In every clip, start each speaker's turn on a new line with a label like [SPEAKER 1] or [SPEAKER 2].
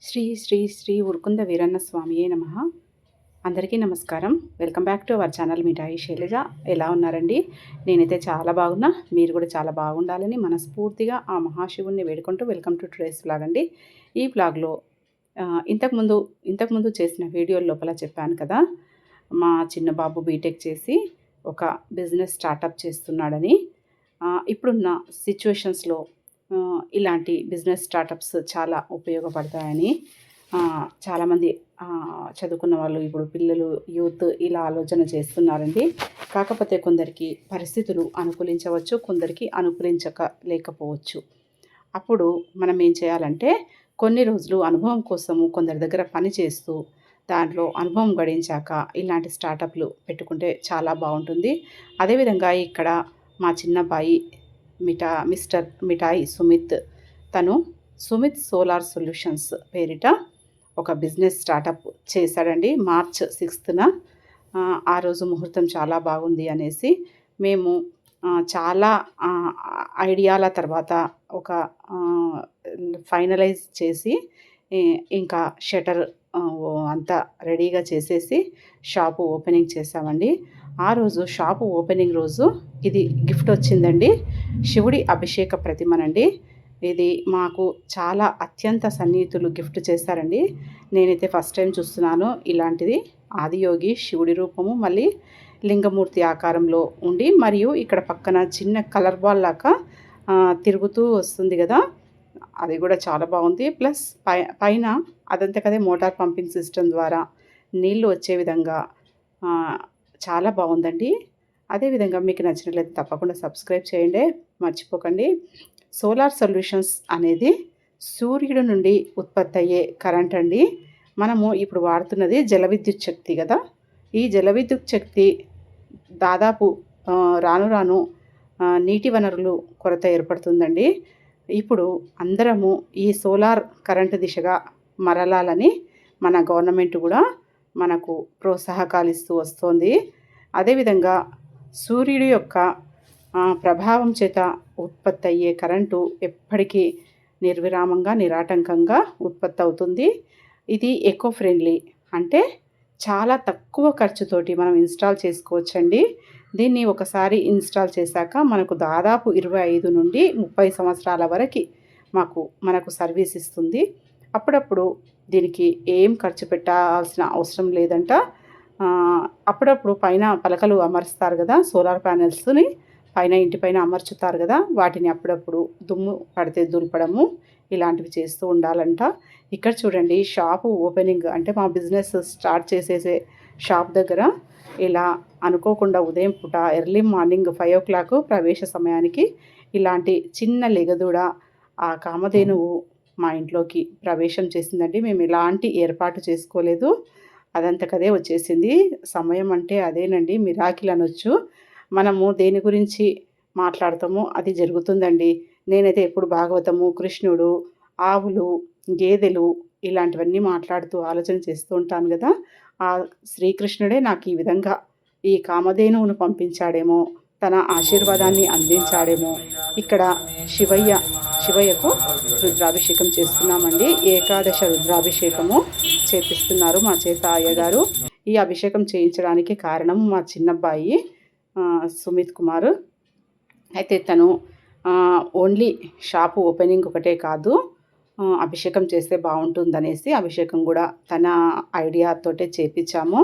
[SPEAKER 1] శ్రీ శ్రీ శ్రీ ఉరుకుంద వీరన్న స్వామియే నమ. అందరికీ నమస్కారం. Welcome back to our channel Mithai Shailaja. ఎలా ఉన్నారండి? నేనైతే చాలా బాగున్నా. మీరు కూడా చాలా బాగుండాలని మనస్ఫూర్తిగా ఆ మహాశివుణ్ణి వేడుకుంటూ వెల్కమ్ టు టుడేస్ వ్లాగ్ అండి. ఈ వ్లాగ్లో ఇంతకుముందు చేసిన వీడియో లోపల చెప్పాను కదా, మా చిన్న బాబు బీటెక్ చేసి ఒక బిజినెస్ స్టార్టప్ చేస్తున్నాడని. ఇప్పుడున్న సిచ్యువేషన్స్లో ఇలాంటి బిజినెస్ స్టార్టప్స్ చాలా ఉపయోగపడతాయని చాలామంది చదువుకున్న వాళ్ళు, ఇప్పుడు పిల్లలు, యూత్ ఇలా ఆలోచన చేస్తున్నారండి. కాకపోతే కొందరికి పరిస్థితులు అనుకూలించవచ్చు, కొందరికి అనుకూలించక లేకపోవచ్చు. అప్పుడు మనం ఏం చేయాలంటే, కొన్ని రోజులు అనుభవం కోసము కొందరి దగ్గర పని చేస్తూ దాంట్లో అనుభవం గడించాక ఇలాంటి స్టార్టప్లు పెట్టుకుంటే చాలా బాగుంటుంది. అదేవిధంగా ఇక్కడ మా చిన్నబ్బాయి మిస్టర్ మిఠాయి సుమిత్, తను సుమిత్ సోలార్ సొల్యూషన్స్ పేరిట ఒక బిజినెస్ స్టార్టప్ చేశాడండి. మార్చ్ 6న ఆ రోజు ముహూర్తం చాలా బాగుంది అనేసి మేము చాలా ఐడియాల తర్వాత ఒక ఫైనలైజ్ చేసి ఇంకా షటర్ అంతా రెడీగా చేసేసి షాపు ఓపెనింగ్ చేసామండి. ఆ రోజు షాపు ఓపెనింగ్ రోజు ఇది గిఫ్ట్ వచ్చిందండి. శివుడి అభిషేక ప్రతిమనండి. ఇది మాకు చాలా అత్యంత సన్నిహితులు గిఫ్ట్ చేశారండి. నేనైతే ఫస్ట్ టైం చూస్తున్నాను ఇలాంటిది. ఆదియోగి శివుడి రూపము మళ్ళీ లింగమూర్తి ఆకారంలో ఉండి, మరియు ఇక్కడ పక్కన చిన్న కలర్ బాల్ లాగా తిరుగుతూ వస్తుంది కదా, అది కూడా చాలా బాగుంది. ప్లస్ పైన అదంతకదే మోటార్ పంపింగ్ సిస్టమ్ ద్వారా నీళ్లు వచ్చే విధంగా చాలా బాగుందండి. అదేవిధంగా మీకు నచ్చినట్లయితే తప్పకుండా సబ్స్క్రైబ్ చేయండి, మర్చిపోకండి. సోలార్ సొల్యూషన్స్ అనేది సూర్యుడి నుండి ఉత్పత్తి అయ్యే కరెంట్ అండి. మనము ఇప్పుడు వాడుతున్నది జల విద్యుత్ శక్తి కదా. ఈ జల విద్యుత్ శక్తి దాదాపు రాను రాను నీటి వనరులు కొరత ఏర్పడుతుందండి. ఇప్పుడు అందరము ఈ సోలార్ కరెంటు దిశగా మరలాలని మన గవర్నమెంట్ కూడా మనకు ప్రోత్సాహకాలు ఇస్తూ వస్తుంది. అదేవిధంగా సూర్యుడి యొక్క ప్రభావం చేత ఉత్పత్తి అయ్యే కరెంటు ఎప్పటికీ నిర్విరామంగా నిరాటంకంగా ఉత్పత్తి అవుతుంది. ఇది ఎకో ఫ్రెండ్లీ, అంటే చాలా తక్కువ ఖర్చుతోటి మనం ఇన్స్టాల్ చేసుకోవచ్చండి. దీన్ని ఒకసారి ఇన్స్టాల్ చేశాక మనకు దాదాపు 25 నుండి 30 సంవత్సరాల వరకు మనకు సర్వీస్ ఇస్తుంది. అప్పుడప్పుడు దీనికి ఏం ఖర్చు పెట్టాల్సిన అవసరం లేదంట. అప్పుడప్పుడు పైన పలకలు అమరుస్తారు కదా, సోలార్ ప్యానెల్స్ని పైన ఇంటిపైన అమర్చుతారు కదా, వాటిని అప్పుడప్పుడు దుమ్ము పడితే దులపడము ఇలాంటివి చేస్తూ ఉండాలంట. ఇక్కడ చూడండి, షాపు ఓపెనింగ్ అంటే మా బిజినెస్ స్టార్ట్ చేసేసే షాప్ దగ్గర ఇలా అనుకోకుండా ఉదయం పూట ఎర్లీ మార్నింగ్ 5 o'clock ప్రవేశ సమయానికి ఇలాంటి చిన్న లెగదూడ ఆ కామధేనువు మా ఇంట్లోకి ప్రవేశం చేసిందండి. మేము ఎలాంటి ఏర్పాటు చేసుకోలేదు, అదంతకదే వచ్చేసింది. సమయం అంటే అదేనండి, మిరాకిల్ అనొచ్చు. మనము దేని గురించి మాట్లాడతామో అది జరుగుతుందండి. నేనైతే ఎప్పుడు భాగవతము, కృష్ణుడు, ఆవులు, గేదెలు ఇలాంటివన్నీ మాట్లాడుతూ ఆలోచన చేస్తూ ఉంటాను కదా. ఆ శ్రీకృష్ణుడే నాకు ఈ విధంగా ఈ కామధేనువును పంపించాడేమో, తన ఆశీర్వాదాన్ని అందించాడేమో. ఇక్కడ శివయ్యకు రుద్రాభిషేకం చేస్తున్నామండి. ఏకాదశ రుద్రాభిషేకము చేపిస్తున్నారు మా చేత అయ్యగారు. ఈ అభిషేకం చేయించడానికి కారణం మా చిన్నబ్బాయి సుమిత్ కుమార్. అయితే తను ఓన్లీ షాపు ఓపెనింగ్ ఒకటే కాదు, అభిషేకం చేస్తే బాగుంటుందనేసి అభిషేకం కూడా తన ఐడియాతోటే చేపించాము.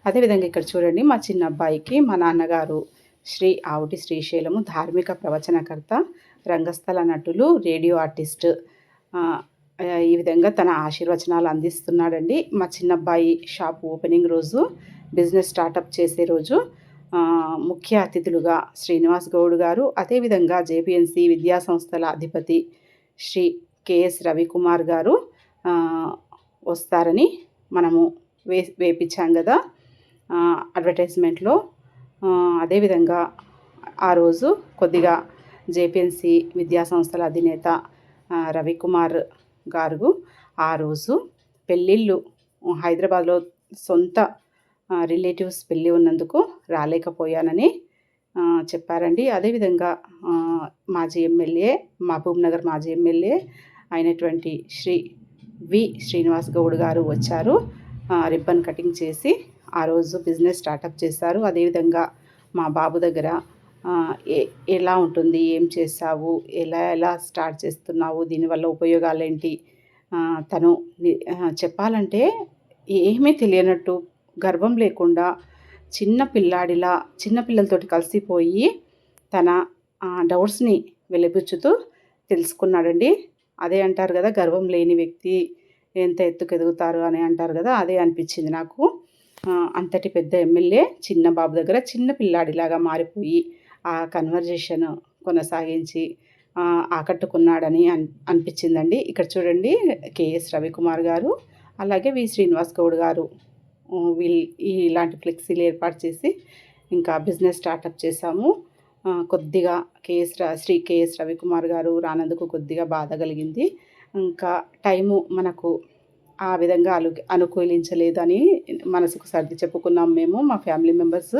[SPEAKER 1] అదేవిధంగా ఇక్కడ చూడండి, మా చిన్న అబ్బాయికి మా నాన్నగారు శ్రీ ఆవుటి శ్రీశైలము ధార్మిక ప్రవచనకర్త, రంగస్థల నటులు, రేడియో ఆర్టిస్ట్, ఈ విధంగా తన ఆశీర్వచనాలు అందిస్తున్నాడండి. మా చిన్న అబ్బాయి షాపు ఓపెనింగ్ రోజు, బిజినెస్ స్టార్టప్ చేసే రోజు ముఖ్య అతిథులుగా శ్రీనివాస్ గౌడ్ గారు, అదేవిధంగా జేపీఎన్సీ విద్యా సంస్థల అధిపతి శ్రీ కేఎస్ రవికుమార్ గారు వస్తారని మనము వేపించాం కదా అడ్వర్టైజ్మెంట్లో. అదేవిధంగా ఆ రోజు కొద్దిగా జేపీఎన్సీ విద్యా సంస్థల అధినేత రవికుమార్ గారు ఆ రోజు పెళ్ళిళ్ళు హైదరాబాద్లో సొంత రిలేటివ్స్ పెళ్ళి ఉన్నందుకు రాలేకపోయానని చెప్పారండి. అదేవిధంగా మాజీ ఎమ్మెల్యే, మహబూబ్ నగర్ మాజీ ఎమ్మెల్యే అయినటువంటి శ్రీ వి శ్రీనివాస్ గౌడ్ గారు వచ్చారు. రిబ్బన్ కటింగ్ చేసి ఆ రోజు బిజినెస్ స్టార్టప్ చేశారు. అదేవిధంగా మా బాబు దగ్గర ఎలా ఉంటుంది, ఏం చేస్తావు, ఎలా ఎలా స్టార్ట్ చేస్తున్నావు, దీనివల్ల ఉపయోగాలేంటి, తను చెప్పాలంటే ఏమీ తెలియనట్టు గర్వం లేకుండా చిన్న పిల్లాడిలా చిన్న పిల్లలతోటి కలిసిపోయి తన డౌట్స్ని వెలిబుచ్చుతూ తెలుసుకున్నాడండి. అదే అంటారు కదా, గర్వం లేని వ్యక్తి ఎంత ఎత్తుకెదుగుతారు అని అంటారు కదా, అదే అనిపించింది నాకు. అంతటి పెద్ద ఎమ్మెల్యే చిన్న బాబు దగ్గర చిన్న పిల్లాడిలాగా మారిపోయి ఆ కన్వర్జేషన్ కొనసాగించి ఆకట్టుకున్నాడని అనిపించిందండి. ఇక్కడ చూడండి, కేఎస్ రవికుమార్ గారు అలాగే వి శ్రీనివాస్ గౌడ్ గారు వీళ్ళు ఇలాంటి ఫ్లెక్సీలు ఏర్పాటు చేసి ఇంకా బిజినెస్ స్టార్టప్ చేశాము. కొద్దిగా శ్రీ కేఎస్ రవికుమార్ గారు రానందుకు కొద్దిగా బాధ కలిగింది. ఇంకా టైము మనకు ఆ విధంగా అనుకూలించలేదని మనసుకు సర్ది చెప్పుకున్నాం మేము, మా ఫ్యామిలీ మెంబర్స్.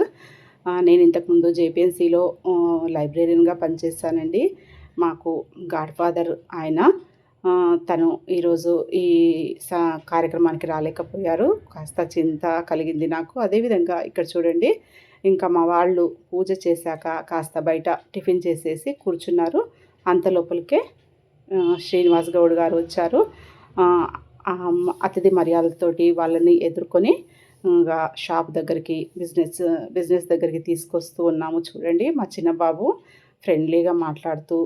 [SPEAKER 1] నేను ఇంతకుముందు జేపీఎన్సీలో లైబ్రేరియన్గా పనిచేస్తానండి. మాకు గాడ్ ఫాదర్ ఆయన. తను ఈరోజు ఈ కార్యక్రమానికి రాలేకపోయారు. కాస్త చింత కలిగింది నాకు. అదేవిధంగా ఇక్కడ చూడండి, ఇంకా మా వాళ్ళు పూజ చేశాక కాస్త బయట టిఫిన్ చేసేసి కూర్చున్నారు. అంత లోపలికే శ్రీనివాస్ గౌడ్ గారు వచ్చారు. అతిథి మర్యాదలతోటి వాళ్ళని ఎదుర్కొని ఇంకా షాప్ దగ్గరికి బిజినెస్ దగ్గరికి తీసుకొస్తూ ఉన్నాము. చూడండి, మా చిన్నబాబు ఫ్రెండ్లీగా మాట్లాడుతూ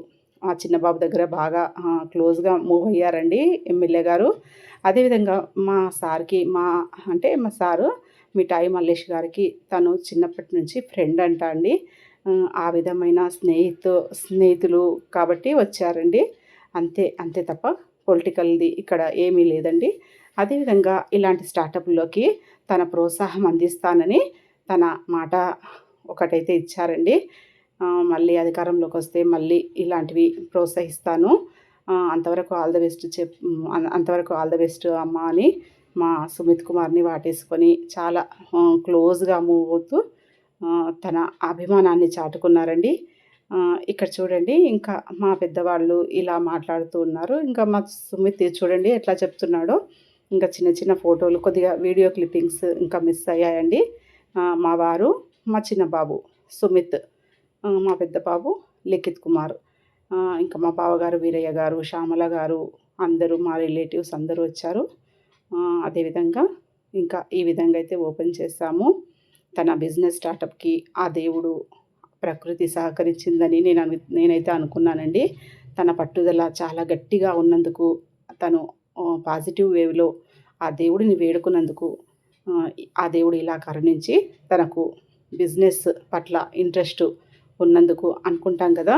[SPEAKER 1] ఆ చిన్నబాబు దగ్గర బాగా క్లోజ్గా మూవ్ అయ్యారండి ఎమ్మెల్యే గారు. అదేవిధంగా మా సారు మిఠాయి మల్లేష్ గారికి తను చిన్నప్పటి నుంచి ఫ్రెండ్ అంట అండి. ఆ విధమైన స్నేహితులు కాబట్టి వచ్చారండి. అంతే తప్ప పొలిటికల్ది ఇక్కడ ఏమీ లేదండి. అదేవిధంగా ఇలాంటి స్టార్టప్లోకి తన ప్రోత్సాహం అందిస్తానని తన మాట ఒకటైతే ఇచ్చారండి. మళ్ళీ అధికారంలోకి వస్తే మళ్ళీ ఇలాంటివి ప్రోత్సహిస్తాను, అంతవరకు ఆల్ ద బెస్ట్ అమ్మ అని మా సుమిత్ కుమార్ని వాటేసుకొని చాలా క్లోజ్గా మూవ్ అవుతూ తన అభిమానాన్ని చాటుకున్నారండి. ఇక్కడ చూడండి, ఇంకా మా పెద్దవాళ్ళు ఇలా మాట్లాడుతూ ఉన్నారు. ఇంకా మా సుమిత్ చూడండి ఎట్లా చెప్తున్నాడో. ఇంకా చిన్న చిన్న ఫోటోలు, కొద్దిగా వీడియో క్లిప్పింగ్స్ ఇంకా మిస్ అయ్యాయండి. మా వారు, మా చిన్న బాబు సుమిత్, మా పెద్ద బాబు లిఖిత్ కుమార్, ఇంకా మా బావగారు వీరయ్య గారు, శ్యామల గారు, అందరూ మా రిలేటివ్స్ అందరూ వచ్చారు. అదేవిధంగా ఇంకా ఈ విధంగా అయితే ఓపెన్ చేస్తాము. తన బిజినెస్ స్టార్టప్కి ఆ దేవుడు ప్రకృతి సహకరించిందని నేనైతే అనుకున్నానండి. తన పట్టుదల చాలా గట్టిగా ఉన్నందుకు, తను పాజిటివ్ వేవ్లో ఆ దేవుడిని వేడుకున్నందుకు ఆ దేవుడు ఇలా కరుణించి తనకు బిజినెస్ పట్ల ఇంట్రెస్ట్ ఉన్నందుకు అనుకుంటాం కదా,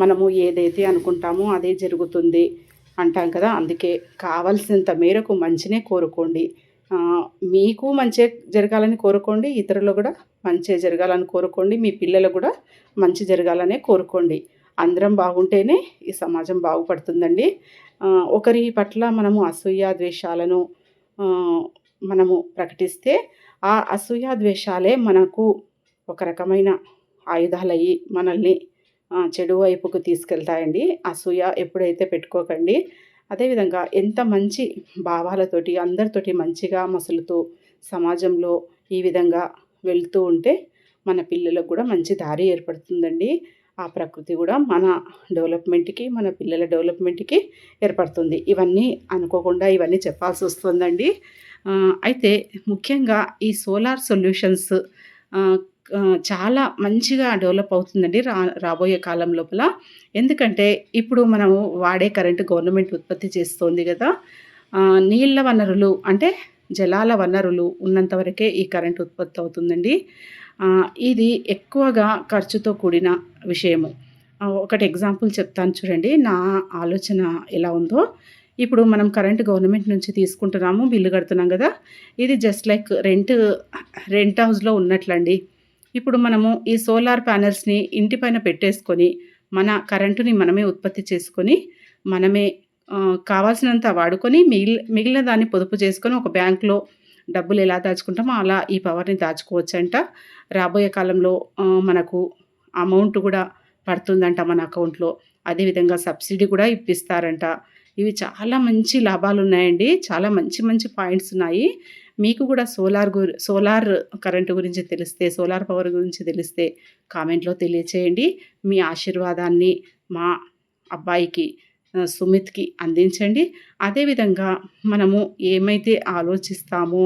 [SPEAKER 1] మనము ఏదైతే అనుకుంటామో అదే జరుగుతుంది అంటాం కదా. అందుకే కావలసినంత మేరకు మంచినే కోరుకోండి. మీకు మంచి జరగాలని కోరుకోండి, ఇతరులు కూడా మంచి జరగాలని కోరుకోండి, మీ పిల్లలు కూడా మంచి జరగాలనే కోరుకోండి. అందరం బాగుంటేనే ఈ సమాజం బాగుపడుతుందండి. ఒకరి పట్ల మనము అసూయ ద్వేషాలను మనము ప్రకటిస్తే ఆ అసూయ ద్వేషాలే మనకు ఒక రకమైన ఆయుధాలయ్యి మనల్ని చెడు వైపుకు తీసుకెళ్తాయండి. అసూయ ఎప్పుడైతే పెట్టుకోకండి. అదేవిధంగా ఎంత మంచి భావాలతోటి అందరితోటి మంచిగా మసులుతూ సమాజంలో ఈ విధంగా వెళ్తూ ఉంటే మన పిల్లలకు కూడా మంచి దారి ఏర్పడుతుందండి. ఆ ప్రకృతి కూడా మన డెవలప్మెంట్కి, మన పిల్లల డెవలప్మెంట్కి ఏర్పడుతుంది. ఇవన్నీ అనుకోకుండా ఇవన్నీ చెప్పాల్సి వస్తుందండి. అయితే ముఖ్యంగా ఈ సోలార్ సొల్యూషన్స్ చాలా మంచిగా డెవలప్ అవుతుందండి రాబోయే కాలం లోపల. ఎందుకంటే ఇప్పుడు మనము వాడే కరెంటు గవర్నమెంట్ ఉత్పత్తి చేస్తోంది కదా. నీళ్ళ వనరులు అంటే జలాల వనరులు ఉన్నంత వరకే ఈ కరెంటు ఉత్పత్తి అవుతుందండి. ఇది ఎక్కువగా ఖర్చుతో కూడిన విషయము. ఒకటి ఎగ్జాంపుల్ చెప్తాను చూడండి, నా ఆలోచన ఎలా ఉందో. ఇప్పుడు మనం కరెంటు గవర్నమెంట్ నుంచి తీసుకుంటున్నాము, బిల్లు కడుతున్నాం కదా. ఇది జస్ట్ లైక్ రెంట్ హౌస్లో ఉన్నట్లండి. ఇప్పుడు మనము ఈ సోలార్ ప్యానెల్స్ని ఇంటిపైన పెట్టేసుకొని మన కరెంటుని మనమే ఉత్పత్తి చేసుకొని మనమే కావాల్సినంత వాడుకొని మిగిలిన దాన్ని పొదుపు చేసుకొని ఒక బ్యాంక్లో డబ్బులు ఎలా దాచుకుంటామో అలా ఈ పవర్ని దాచుకోవచ్చంట. రాబోయే కాలంలో మనకు అమౌంట్ కూడా పడుతుందంట మన అకౌంట్లో. అదేవిధంగా సబ్సిడీ కూడా ఇప్పిస్తారంట. ఇవి చాలా మంచి లాభాలున్నాయండి. చాలా మంచి మంచి పాయింట్స్ ఉన్నాయి. మీకు కూడా సోలార్ కరెంట్ గురించి తెలిస్తే, సోలార్ పవర్ గురించి తెలిస్తే కామెంట్‌లో తెలియచేయండి. మీ ఆశీర్వాదాన్ని మా అబ్బాయికి సుమిత్‌కి అందించండి. అదేవిధంగా మనము ఏమైతే ఆలోచిస్తామో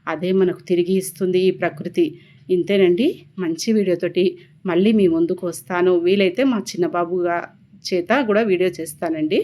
[SPEAKER 1] అదే మనకు తిరిగి ఇస్తుంది ఈ ప్రకృతి. ఇంతేనండి. మంచి వీడియోతోటి మళ్ళీ మీ ముందుకు వస్తాను. వీలైతే మా చిన్న బాబుగా చేత కూడా వీడియో చేస్తానండి.